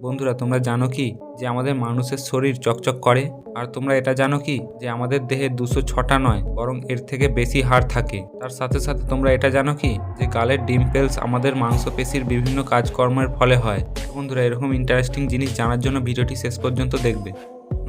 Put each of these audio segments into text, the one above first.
বন্ধুরা তোমরা জানো কি যে আমাদের মানুষের শরীর চকচক করে? আর তোমরা এটা জানো কি যে আমাদের দেহে 206টা নয় বরং এর থেকে বেশি হাড় থাকে। তার সাথে সাথে তোমরা এটা জানো কি যে গালের ডিম্পলস আমাদের মাংসপেশির বিভিন্ন কাজকর্মের ফলে হয়। বন্ধুরা এরকম ইন্টারেস্টিং জিনিস জানার জন্য ভিডিওটি শেষ পর্যন্ত দেখবে।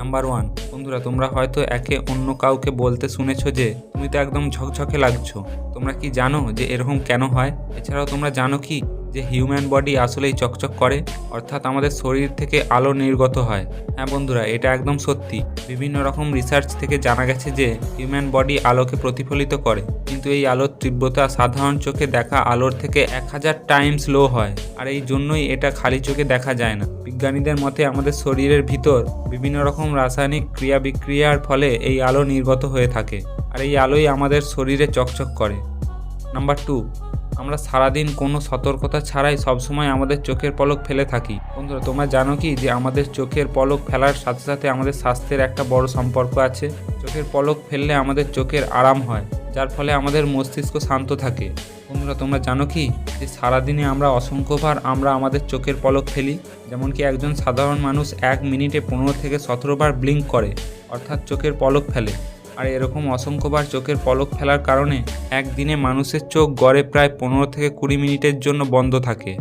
নাম্বার 1, বন্ধুরা তোমরা হয়তো একে অন্য কাউকে বলতে শুনেছো যে তুমি তো একদম ঝকঝকে লাগছো। তোমরা কি জানো যে এরকম কেন হয়? এছাড়াও তোমরা জানো কি যে হিউম্যান বডি আসলেই চকচক করে, অর্থাৎ আমাদের শরীর থেকে আলো নির্গত হয়। হ্যাঁ বন্ধুরা, এটা একদম সত্যি। বিভিন্ন রকম রিসার্চ থেকে জানা গেছে যে হিউম্যান বডি আলোকে প্রতিফলিত করে, কিন্তু এই আলোর তীব্রতা সাধারণ চোখে দেখা আলোর থেকে 1000 টাইমস লো হয়। আর এই জন্যই এটা খালি চোখে দেখা যায় না। বিজ্ঞানীদের মতে আমাদের শরীরের ভিতর বিভিন্ন রকম রাসায়নিক ক্রিয়া বিক্রিয়ার ফলে এই আলো নির্গত হয়ে থাকে, আর এই আলোই আমাদের শরীরে চকচক করে। নাম্বার 2, আমরা সারাদিন কোনো সতর্কতা ছাড়াই সবসময় আমাদের চোখের পলক ফেলে থাকি। বন্ধুরা তোমরা জানো কি যে আমাদের চোখের পলক ফেলার সাথে সাথে আমাদের স্বাস্থ্যের একটা বড় সম্পর্ক আছে। চোখের পলক ফেললে আমাদের চোখের আরাম হয়, যার ফলে আমাদের মস্তিষ্ক শান্ত থাকে। বন্ধুরা তোমরা জানো কি যে সারাদিনে আমরা অসংখ্যবার আমাদের চোখের পলক ফেলি। যেমন কি একজন সাধারণ মানুষ 1 মিনিটে 15 থেকে 17 বার ব্লিঙ্ক করে, অর্থাৎ চোখের পলক ফেলে। আর এরকম অসংখ্যবার চোখের পলক ফেলার কারণে একদিনে মানুষের চোখ গড়ে প্রায় 15 থেকে 20 মিনিটের জন্য বন্ধ থাকে।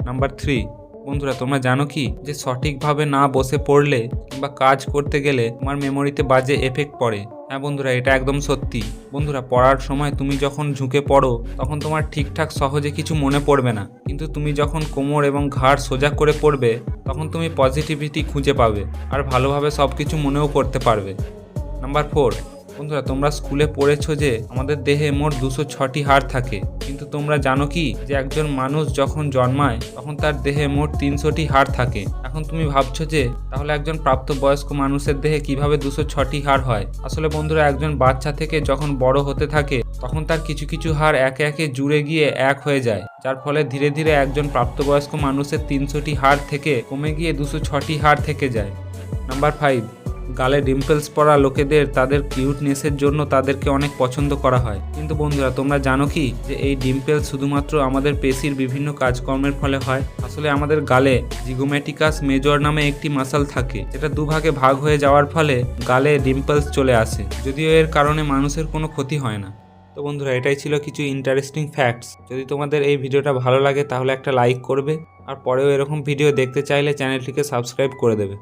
নাম্বার 3, বন্ধুরা তোমরা জানো কি যে সঠিকভাবে না বসে পড়লে কিংবা কাজ করতে গেলে তোমার মেমোরিতে বাজে এফেক্ট পড়ে। হ্যাঁ বন্ধুরা, এটা একদম সত্যি। বন্ধুরা পড়ার সময় তুমি যখন ঝুঁকে পড়ো তখন তোমার ঠিকঠাক সহজে কিছু মনে পড়বে না, কিন্তু তুমি যখন কোমর এবং ঘাড় সোজা করে পড়বে তখন তুমি পজিটিভিটি খুঁজে পাবে আর ভালোভাবে সব কিছু মনেও করতে পারবে। নাম্বার 4, বন্ধুরা তোমরা স্কুলে পড়েছো যে আমাদের দেহে মোট 206টি হাড় থাকে, কিন্তু তোমরা জানো কি যে একজন মানুষ যখন জন্মায় তখন তার দেহে মোট 300টি হাড় থাকে। এখন তুমি ভাবছো যে তাহলে একজন প্রাপ্তবয়স্ক মানুষের দেহে কিভাবে 206টি হাড় হয়? আসলে বন্ধুরা একজন বাচ্চা থেকে যখন বড় হতে থাকে তখন তার কিছু কিছু হাড় একে একে জুড়ে গিয়ে এক হয়ে যায়, যার ফলে ধীরে ধীরে একজন প্রাপ্তবয়স্ক মানুষের 300টি হাড় থেকে কমে গিয়ে 206টি হাড় থেকে যায়। নাম্বার 5, গালে ডিম্পলস পড়া লোকেদের তাদের কিউটনেসের জন্য তাদেরকে অনেক পছন্দ করা হয়। কিন্তু বন্ধুরা তোমরা জানো কি যে এই ডিম্পলস শুধুমাত্র আমাদের পেশির বিভিন্ন কাজকর্মের ফলে হয়? আসলে আমাদের গালে জিগোমেটিকাস মেজর নামে একটি মাসল থাকে, যেটা দুভাগে ভাগ হয়ে যাওয়ার ফলে গালে ডিম্পলস চলে আসে, যদিও এর কারণে মানুষের কোনো ক্ষতি হয় না। তো বন্ধুরা এটাই ছিল কিছু ইন্টারেস্টিং ফ্যাক্টস। যদি তোমাদের এই ভিডিওটা ভালো লাগে তাহলে একটা লাইক করবে, আর পরেও এরকম ভিডিও দেখতে চাইলে চ্যানেলটিকে সাবস্ক্রাইব করে দেবে।